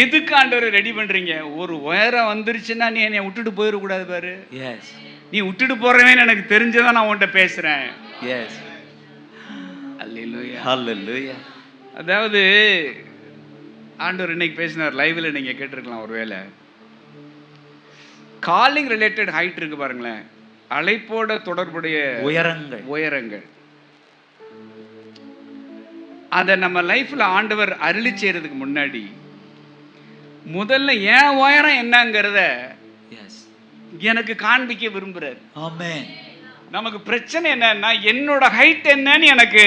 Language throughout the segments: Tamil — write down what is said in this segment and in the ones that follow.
எதுக்கு ஆண்டவரை ரெடி பண்றீங்க? ஒரு உயரம் வந்துருச்சுன்னா நீ என்னை விட்டுட்டு போயிடக்கூடாது பாரு. எஸ். நீ விட்டுட்டு போறவேன்னு எனக்கு தெரிஞ்சதான் நான் உன்கிட்ட பேசுறேன். எஸ். அல்லேலூயா. ஹalleluya. அதாவது ஆண்டவர் இன்னைக்கு பேசினார், லைவ்ல நீங்க கேட்டிருக்கலாம் ஒருவேளை. காலிங் ரிலேட்டட் ஹைட் இருக்கு பாருங்களேன், அழைப்போட தொடர்புடைய உயரங்கள். அதை நம்ம லைஃப்ல ஆண்டவர் அருளி செய்யறதுக்கு முன்னாடி முதல்ல என் உயரம் என்னங்கிறத எனக்கு காண்பிக்க விரும்புறாரு. ஆமென். நமக்கு பிரச்சனை என்னன்னா, என்னோட ஹைட் என்னன்னு எனக்கு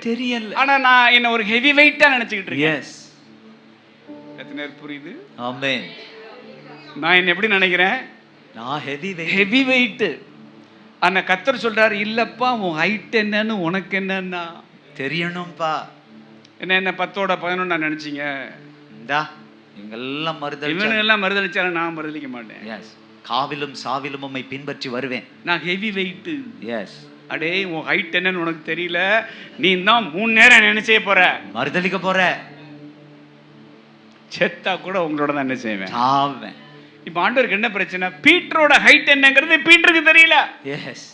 தெரியல. ஆனா நான் என்ன ஒரு ஹெவி வெயிட்டா நினைச்சுக்கிட்டு இருக்கேன். எஸ். எத்தனை பேர் புரியுது? ஆமென். நான் என்ன எப்படி நினைக்கிறேன்? நான் ஹெவி வெயிட். ஆனா கர்த்தர் சொல்றாரு, இல்லப்பா உன் ஹைட் என்னன்னு உனக்கு என்னன்னா தெரியணும்பா. என்ன 10ஓட 11 நினைச்சீங்க? இந்தா இவங்கெல்லாம் மறுதளிச்சாலும் நான் மறுதளிக்க மாட்டேன். எஸ். காவிலும் சாவிலும் உம்மை பின்பற்றி வருவேன். நான் ஹெவி வெயிட். எஸ். அடே உன் ஹைட் என்னன்னு உனக்கு தெரியல, நீ தான் 3 நேரம் நினைச்சே போற, மறுதளிக்க போற. செத்தா கூட உங்களோட தான் என்ன செய்வேன், சாவேன். இப்ப ஆண்டவருக்கு என்ன பிரச்சனை? பீட்டரோட ஹைட் என்னங்கிறது பீட்டருக்கு தெரியல. எஸ்.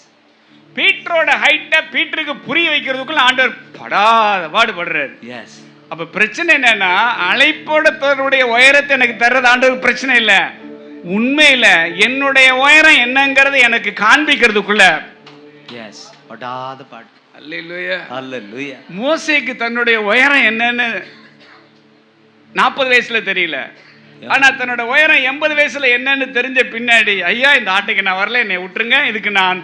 பீட்டரோட ஹைட்டை பீட்டருக்கு புரிய வைக்கிறதுக்குள்ள ஆண்டவர் படாத பாடுபடுறாரு. எஸ். அப்ப பிரச்சனை என்னன்னா, அழைப்போட தன்னுடைய உயரத்தை எனக்கு தர்றது ஆண்டவருக்கு பிரச்சனை இல்லை. உண்மையில என்னுடைய உயரம் என்னங்கிறது எனக்கு காண்பிக்கிறதுக்குள்ள எஸ் படாத பாடு. அல்லேலூயா. அல்லேலூயா. மோசேக்கு தன்னுடைய உயரம் என்னன்னு 40 வயசுல தெரியல, ஆனா தன்னோட உயரம் 80 வயசுல என்னன்னு தெரிஞ்ச பின்னாடி, ஐயா இந்த ஆட்டுக்கு நான் வரல, என்னை விட்டுருங்க, இதுக்கு நான்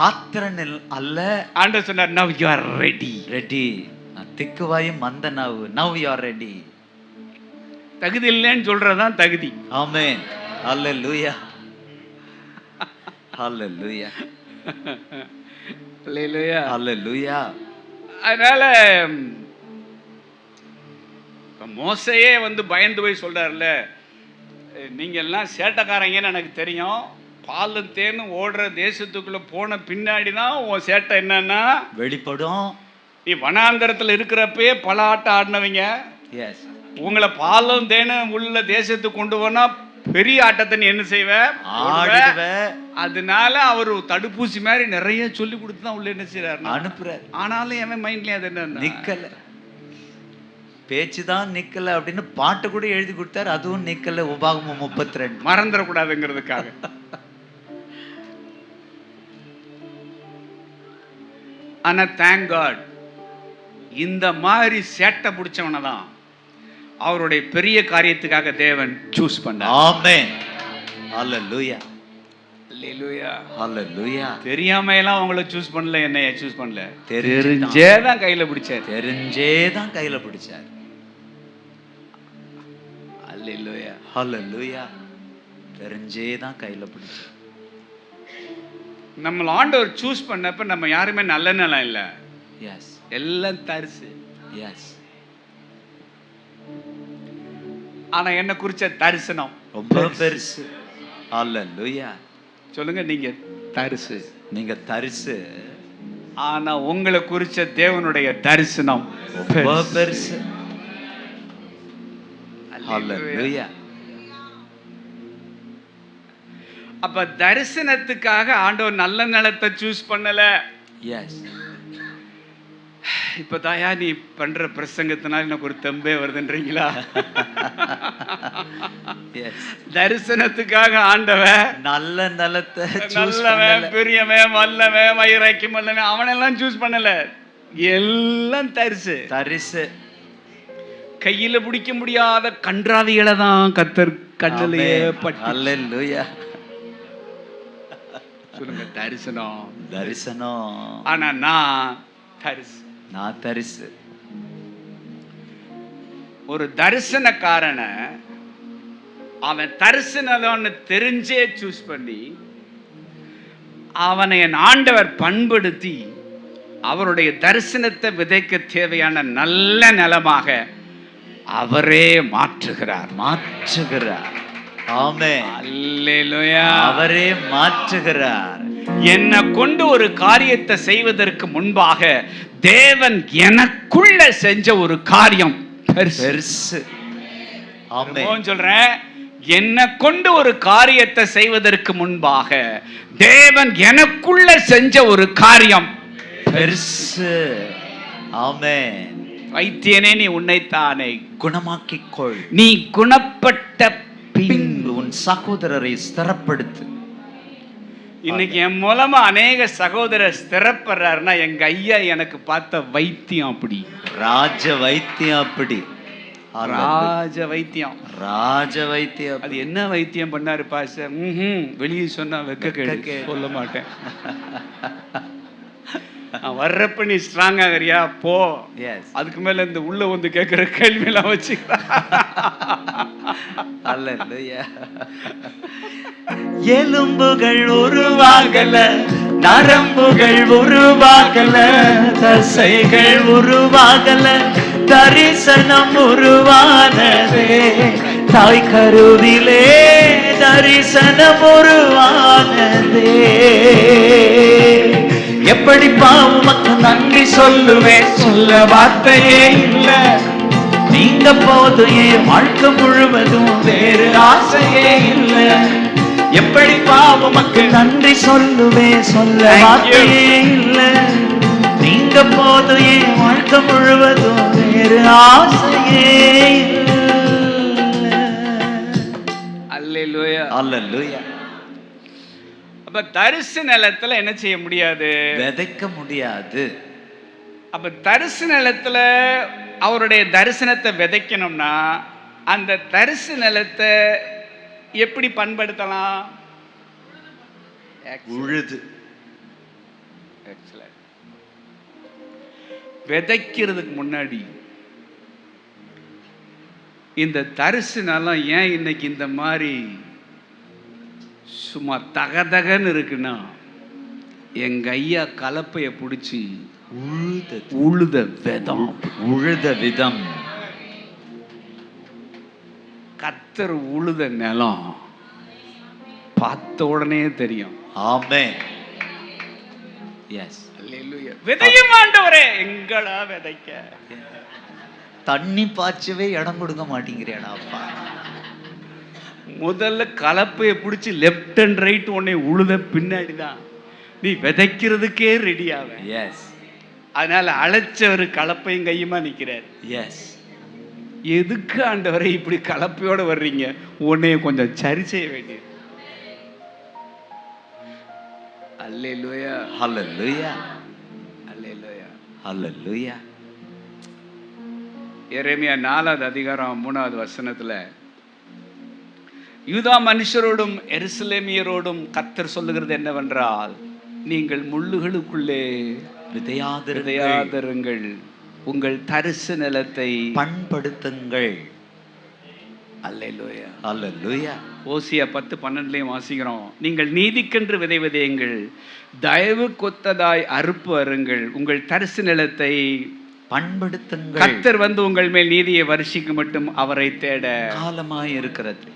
பாத்திரன் அல்ல. ஆண்டவர் சொன்னார், now you are ready. Ready. திக்குவாயும் மந்த நாவு. now you are ready. தகுதி இல்லைன்னு சொல்றதுதான் தகுதி. ஆமென். ஹalleluya. ஹalleluya. அல்லேலூயா. ஹalleluya. அதனால மோசையே பயந்து போய் சொல்றாருல, நீங்க எல்லாம் சேட்டைக்காரங்கன்னு எனக்கு தெரியும், பாலும் தேனும் ஓடுற தேசத்துக்குள்ள போன பின்னாடி தான் உன் சேட்டை என்னன்னா வெளிப்படும். நீ வனாந்தரத்துல இருக்கிறப்பே பல ஆட்டம் ஆடினவங்க, எஸ், உங்களை பாலும் தேனும் உள்ள தேசத்துக்கு கொண்டு போனா பெரிய ஆட்டத்தை நீ என்ன செய்வ, அதனால அவரு தடுப்பூசி மாதிரி நிறைய சொல்லி கொடுத்து தான் உள்ள என்ன செய்யறாரு, அனுப்புறாரு. ஆனாலும் எவன் மைண்ட்லயே அது என்ன நிக்கல, பேச்சுதான் நிக்கல அப்படின்னு பாட்டு கூட எழுதி கொடுத்தாரு, அதுவும் நிக்கல. உபாகமம் 32 மறந்துடக்கூடாதுங்கிறதுக்காக. ஆனா தேங்க் காட், இந்த மாதிரி சேட்டை பிடிச்சவனை தான் அவருடைய பெரிய காரியத்துக்காக தேவன் சூஸ் பண்ணார். ஆமென். ஹalleluya. ஹalleluya. ஹalleluya. தெரியாம எல்லாம் அவங்கள சூஸ் பண்ணல, என்னைய சூஸ் பண்ணல, தெரிஞ்சேதான் கையில பிடிச்சார். தெரிஞ்சேதான் கையில பிடிச்சார். ஹalleluya. ஹalleluya. தெரிஞ்சேதான் கையில பிடிச்சார். நம்ம ஆண்டவர் சூஸ் பண்ணப்ப நம்ம யாருமே நல்ல நிலம் இல்ல. எஸ். எல்லாம் தரிசு. எஸ். ஆனா என்ன குறிச்ச தரிசனம் ரொம்ப பெருசு. ஹalleluya. சொல்லுங்க, நீங்க தரிசு. நீங்க தரிசு. ஆனா உங்களை குறிச்ச தேவனுடைய தரிசனம் ரொம்ப பெருசு. ஹalleluya. அப்ப தரிசனத்துக்காக ஆண்டவர் நல்ல நிலத்தை சூஸ் பண்ணல. எஸ். இப்ப தாயா நீ பண்ற பிரசங்கத்தினால எனக்கு ஒரு தெம்பே வருதுன்றீங்களா? தரிசனத்துக்காக ஆண்டவன் நல்ல நிலத்தை, நல்லவன், பெரியவன், வல்லவன், வைராக்கியம் வல்லவன் அவனெல்லாம் சூஸ் பண்ணல. எல்லாம் தரிசு. தரிசு. கையில பிடிக்க முடியாத கன்றாவிகளை தான் கர்த்தர் கண்ணிலேயே பட்டு. அல்லேலூயா. சொல்லுங்க, தரிசனம். தரிசனம். ஆனா நான் தரிசு. நான் தரிசு. ஒரு தரிசனக்காரனை அவன் தரிசனம்னு தெரிஞ்சே சூஸ் பண்ணி அவனை என் ஆண்டவர் பண்படுத்தி அவருடைய தரிசனத்தை விதைக்க தேவையான நல்ல நிலமாக அவரே மாற்றுகிறார். ஆமென். அல்லேலூயா. அவரே மாற்றுகிறார். என்னை கொண்டு ஒரு காரியத்தை செய்வதற்கு முன்பாக தேவன் எனக்குள்ள செஞ்ச ஒரு காரியம் பெருசு. ஆமென். சொல்றேன், என்னை கொண்டு ஒரு காரியத்தை செய்வதற்கு முன்பாக தேவன் எனக்குள்ள செஞ்ச ஒரு காரியம் பெருசு. ஆமென். வைத்தியனே, நீ உன்னைத்தானே குணமாக்கிக் கொள். நீ குணப்பட்ட பின்பு உன் சகோதரரை ஸ்திரப்படுத்து. இன்னைக்கு என் மூலமா அநேக சகோதரர் ஸ்திரப்படுறாருன்னா எங்க ஐயா எனக்கு பார்த்த வைத்தியம் அப்படி. ராஜ வைத்தியம் அப்படி. ராஜ வைத்தியம். ராஜ வைத்தியம். அது என்ன வைத்தியம் பண்ணாரு பாஸ்டர்? வெளியே சொன்னா வெக்க சொல்ல மாட்டேன். வர்றப்ப நீ ஸ்ட்ராங் ஆகிறியா போ. அதுக்கு மேல இந்த உள்ள வந்து கேட்கிற கேள்வியெல்லாம் வச்சுக்கலாம். எலும்புகள் உருவாகல, நரம்புகள் உருவாகல, தசைகள் உருவாகல, தரிசனம் உருவானதே. தாய் கருவிலே தரிசனம் உருவானதே. எப்படி பாவமக்கு நன்றி சொல்லுவேன், சொல்ல வார்த்தையே இல்ல. நீங்க போது என் வாழ்க்கை முழுவதும் வேறு ஆசையே இல்ல. எப்படி பாவமக்கு நன்றி சொல்லுவேன், சொல்ல வார்த்தையே இல்ல. நீங்க போது என் வாழ்க்கை முழுவதும் வேறு ஆசையே இல்ல. அல்லேலூயா, அல்லேலூயா. அப்ப தரிசு நிலத்துல என்ன செய்ய முடியாது? விதைக்க முடியாது. அப்ப தரிசு நிலத்துல அவருடைய தரிசனத்தை விதைக்கணும்னா அந்த தரிசு நிலத்தை எப்படி பண்படுத்தலாம்? உழுது. விதைக்கிறதுக்கு முன்னாடி இந்த தரிசு நிலம் ஏன் இன்னைக்கு இந்த மாதிரி சும்மா தகதகன்னு இருக்குன்னா, எங்க ஐயா கலப்பைய பிடிச்சி உழுத விதம். உழுத விதம். கத்தர் உழுத நிலம் பார்த்த உடனே தெரியும். ஆமென். எஸ். அல்லேலூயா. விதையும் ஆண்டவரே, எங்களா விதைக்க தண்ணி பாய்ச்சவே இடம் கொடுக்க மாட்டேங்கிறேடா அப்பா. முதல்ல கலப்பைய பிடிச்சி லெஃப்ட் அண்ட் ரைட் உன்னை உழுத பின்னாடிதான் நீ விதைக்கிறதுக்கே ரெடி ஆவ. எஸ். அதனால அழைச்சவர் கலப்பையும் கையுமா நிக்கிறார். எஸ். எதுக்கு ஆண்டவரை இப்படி கலப்பையோட வர்றீங்க? உன்னைய கொஞ்சம் சரி செய்ய வேண்டியது. அல்லேலூயா, ஹல்லேலூயா, அல்லேலூயா, ஹல்லேலூயா. எரேமியா 4வது அதிகாரம் 3வது வசனத்துல, யூதா மனுஷரோடும் எருசலேமியரோடும் கர்த்தர் சொல்லுகிறது என்னவென்றால், நீங்கள் முள்ளுகளுக்குள்ளே விதையாதிருங்கள், உங்கள் தரிசு நிலத்தை பண்படுத்துங்கள். அல்லேலூயா, அல்லேலூயா. ஓசியா 10:12 வாசிக்கிறோம், நீங்கள் நீதிக்கென்று விதை விதையுங்கள், தயவு கொத்ததாய் அறுப்பு அருங்கள், உங்கள் தரிசு நிலத்தை பண்படுத்துங்கள். கர்த்தர் வந்து உங்கள் மேல் நீதியை வருஷிக்கு மட்டும் அவரை தேட காலமாய் இருக்கிறது.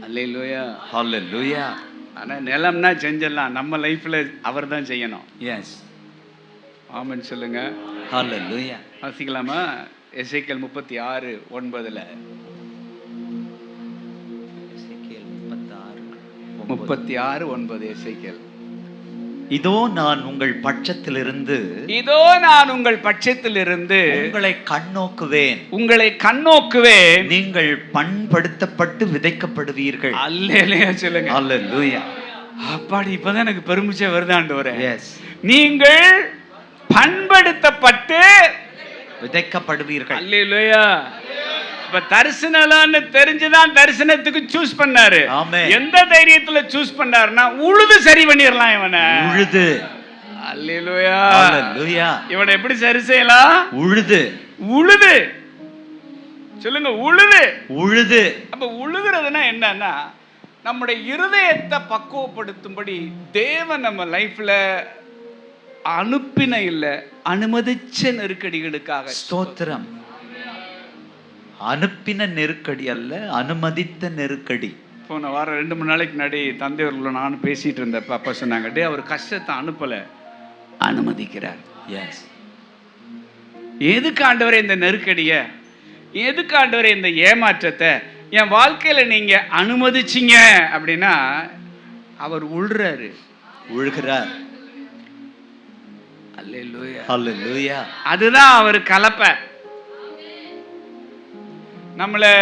அல்லேலூயா, ஹல்லேலூயா. ஆனா நிலம்னா செஞ்சிடலாம், நம்ம லைஃப்ல அவர் தான் செய்யணும். எஸ். ஆமென் சொல்லுங்க. ஹல்லேலூயா. வாசிக்கலாமா? எசேக்கியேல் 36:9. 36:9 எசேக்கியேல். இதோ நான் உங்கள் பட்சத்திலிருந்து, இதோ நான் உங்கள் பட்சத்திலிருந்து உங்களை கண்ணோக்குவேன், உங்களை கண்ணோக்குவேன், நீங்கள் பண்படுத்தப்பட்டு விதைக்கப்படுவீர்கள். அல்லேலூயா சொல்லுங்க. அல்லேலூயா. அப்பாடி, இப்பதான் எனக்கு பெருமிச்சே வருது ஆண்டவரே. எஸ். நீங்கள் பண்படுத்தப்பட்டு விதைக்கப்படுவீர்கள். அல்லேலூயா. இப்ப தரிசனம்னு தெரிஞ்சுதான் தரிசனத்துக்கு சூஸ் பண்ணாரு. ஆமென். எந்த தைரியத்துல சூஸ் பண்ணாருன்னா, உழுது சரி பண்ணிரலாம் இவனை. உழுது. அல்லேலூயா, அல்லேலூயா. இவனை எப்படி சரி செய்யலாம்? உழுது. உழுது சொல்லுங்க. உழுது. உழுது. அப்ப உழுகிறதுனா என்னன்னா, நம்முடைய இருதயத்தை பக்குவப்படுத்தும்படி தேவன் நம்ம லைஃப்ல அனுப்பின இல்ல, அனுமதிச்ச நெருக்கடிகளுக்காக. ஸ்தோத்திரம். அனுப்பின நெருக்கடி அல்ல, அனுமதித்த நெருக்கடி. போன வாரம் 2-3 நாளைக்கு முன்னாடி தந்தையவர்களை நானும் பேசிட்டு இருந்தப்ப அப்பா சொன்னாங்க, டே அவர் கஷ்டத்தை அனுப்பல, அனுமதிக்கிறார். எஸ். எதுக்கு ஆண்டவரே இந்த நெருக்கடிய, எதுக்கு ஆண்டவரே இந்த ஏமாற்றத்தை, என் வாழ்க்கையில நீங்க அனுமதிச்சீங்க அப்படின்னா அவர் உள்றாரு, உழுகிறார். அல்லேலூயா. ஹalleluya. அதுதான் அவர் கலப்பை. நம்மளை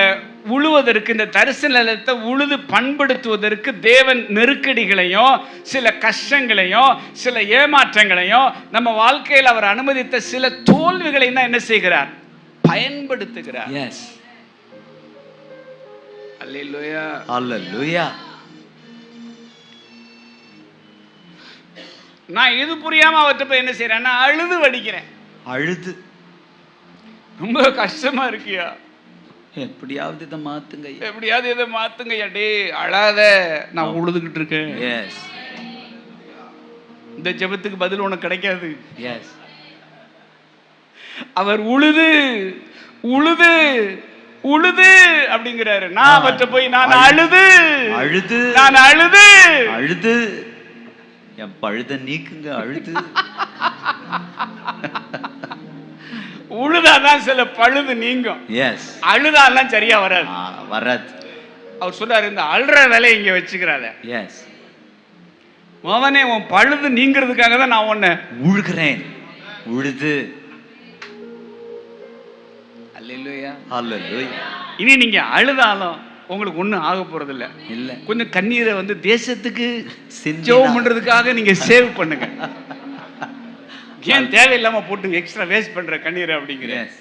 உழுவதற்கு, இந்த தரிசு நிலத்தை உழுது பண்படுத்துவதற்கு தேவன் நெருக்கடிகளையும் சில கஷ்டங்களையும் சில ஏமாற்றங்களையும் நம்ம வாழ்க்கையில் அவர் அனுமதித்த சில தோல்விகளையும் தான் என்ன செய்கிறார்? பயன்படுத்துகிறார். எஸ். அல்லேலூயா. ஹalleluya. நான் இது புரியாம அவர்கிட்ட போய் என்ன செய்யறேன்? நான் அழுது வடிக்கிறேன். அழுது ரொம்ப கஷ்டமா இருக்கியா? எப்படியாவது இதை மாத்துங்க, எப்படியாவது இதை மாத்துங்க. டே அழாத, நான் உழுதுகிட்டு இருக்கேன். எஸ். இந்த ஜெபத்துக்கு பதில் உனக்கு கிடைக்காது. எஸ். அவர் உழுது உழுது உழுது அப்படிங்கிறாரு. நான் அவற்றை போய் நான் அழுது அழுது நான் அழுது அழுது என் பழுத நீக்குங்க, அழுது. உழுதாதான் சில பழுது நீங்கும். எஸ். அழுதாலாம் சரியா வராது. வராது. அவர் சொல்றாரு, இந்த அழுற வேலையை இங்க வச்சுக்கிறாத. எஸ். அவனே உன் பழுது நீங்கிறதுக்காக தான் நான் உன்னை உழுகிறேன். உழுது. அல்லேலூயா. ஹalleluya. இனி நீங்க அழுதாலும் உங்களுக்கு ஒண்ணும் ஆக போறது இல்ல. இல்ல. கொஞ்சம் கண்ணீரை வந்து தேசத்துக்கு ஜெபம் பண்றதுக்காக நீங்க சேவ் பண்ணுங்க. ஏன் தேவையில்லாம போட்டு எக்ஸ்ட்ரா வேஸ்ட் பண்ற கண்ணீரை அப்படிங்கிற. எஸ்.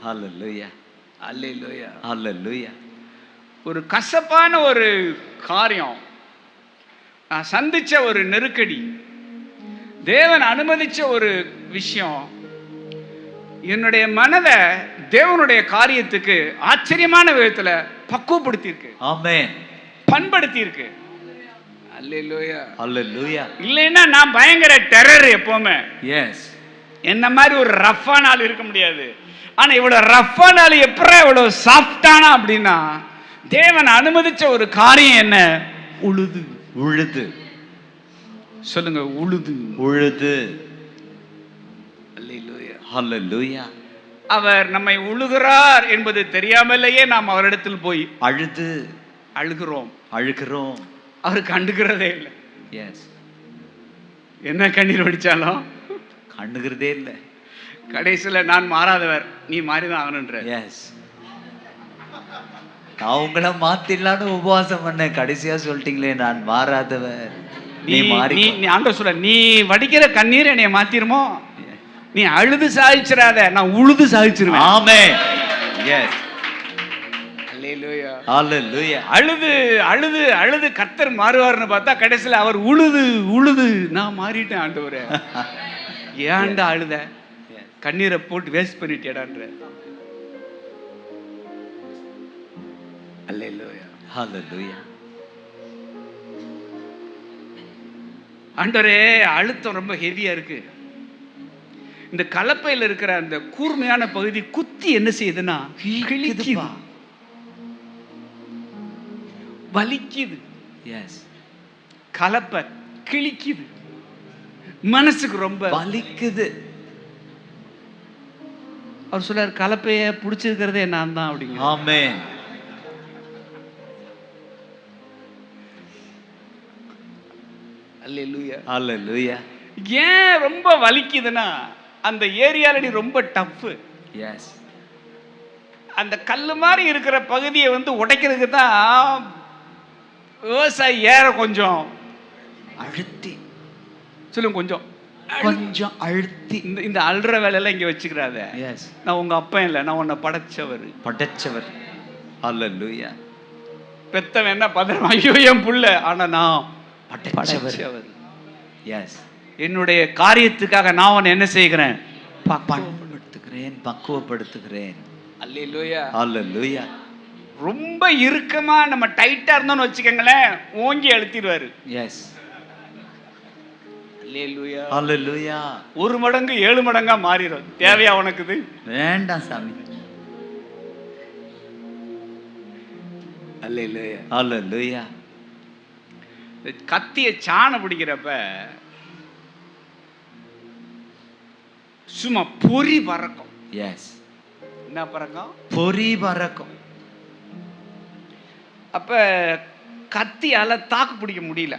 ஹalleluya. அல்லேலூயா. ஹalleluya. ஒரு கசப்பான ஒரு காரியம், நான் சந்திச்ச ஒரு நெருக்கடி, தேவன் அனுமதிச்ச ஒரு விஷயம் என்னுடைய மனதை தேவனுடைய காரியத்துக்கு ஆச்சரியமான விதத்துல பக்குவப்படுத்தியிருக்கு. ஆமென். பண்படுத்தியிருக்கு. அல்லேலூயா. ஹalleluya. இல்லைன்னா நான் பயங்கர டெரர் எப்பவுமே. எஸ். என்ன மாதிரி ஒரு ரஃப்பான ஆள் இருக்க முடியாது. ஆனா இவ்வளவு ரஃப்பான ஆள் எப்பற இவ்வளவு சாஃப்டானா அப்படின்னா தேவன் அனுமதிச்ச ஒரு காரியம் என்ன? உழுது. உழுது. சொல்லுங்க, உழுது. உழுது. அல்லேலூயா. ஹalleluya. அவர் நம்மை உழுகிறார் என்பது தெரியாமலேயே நாம் அவரிடத்தில் போய் அழுது அழுகிறோம். அழுகிறோம். அவர் கண்டுக்கிறதே இல்லை. எஸ். என்ன கண்ணீர் வடிச்சாலும் கண்டுகிறதே இல்லை. கடைசியில் நான் மாறாதவர், நீ மாறிதான் ஆகணுன்ற. எஸ். நான் உங்களை மாத்திடலான்னு உபவாசம் பண்ணேன். கடைசியா சொல்லிட்டீங்களே நான் மாறாதவர், நீ மாறி. நீ ஆண்டவர் சொல்ல, நீ வடிக்கிற கண்ணீர் என்னைய மாத்திருமோ? நீ அழுது சாதிச்சிடாத, நான் உழுது சாதிச்சிருவேன். ஆமென். எஸ். அல்லேலூயா. ஹalleluya. அழுது அழுது அழுது கர்த்தர் மாறுவார்னு பார்த்தா கடைசியில் அவர் உழுது உழுது நான் மாறிட்டேன். ஆண்டவரே ஏன்டா அழுத? கண்ணீரை போட்டு வேஸ்ட் பண்ணிட்டேடான்ற. அல்லேலூயா. ஹalleluya. ஆண்டவரே அழுத்தம் ரொம்ப ஹெவியா இருக்கு. இந்த கலப்பையில் இருக்கிற அந்த கூர்மையான பகுதி குத்தி என்ன செய்யுதுன்னா கிழிக்குது, வலிக்குது. எஸ். கலப்பை கிழிக்குது, மனசுக்கு ரொம்ப வலிக்குது. அவர் சொல்றாரு, கலப்பைய பிடிச்சிருக்கிறதே நான் தான் அப்படிங்க. ஆமென். அல்லேலூயா. ஹalleluya. ஏன் ரொம்ப வலிக்குதுன்னா அந்த ஏரியால நீ ரொம்ப டஃப். எஸ். அந்த கல்லு மாதிரி இருக்கிற பகுதியை வந்து உடைக்கிறதுக்கு தான் விவசாயி ஏற கொஞ்சம் அழுத்தி. சொல்லுங்க, கொஞ்சம் கொஞ்சம் அழுத்தி. இந்த அல்ற வேலையெல்லாம் இங்க வச்சுக்கிறாத. எஸ். நான் உங்க அப்பா இல்லை, நான் உன்னை படைச்சவர். படைச்சவர். ஹalleluya. பெத்தவன் என்ன பதறம், ஐயோ என் புள்ள, ஆனா நான் படைச்சவர். எஸ். என்னுடைய காரியத்துக்காக நான் உன்னை என்ன செய்கிறேன்? பக்குவப்படுத்துகிறேன், பக்குவப்படுத்துகிறேன். அல்லேலூயா. ஹalleluya. ரொம்ப இறுக்கமா நம்ம டைட்டா இருந்தோம்னு வச்சுக்கோங்களேன், ஓங்கி அழுத்திடுவாரு. எஸ். அல்லேலூயா. ஹalleluya. 1 மடங்கு 7 மடங்கா மாறிடும். தேவையா உனக்கு இது? வேண்டாம் சாமி. அல்லேலூயா. ஹalleluya. கத்திய சாண பிடிக்கிறப்ப சும்மா பொறி பறக்கும். எஸ். என்ன பறக்கும்? பொறி பறக்கும். அப்ப கத்தியால தாக்கு பிடிக்க முடியல.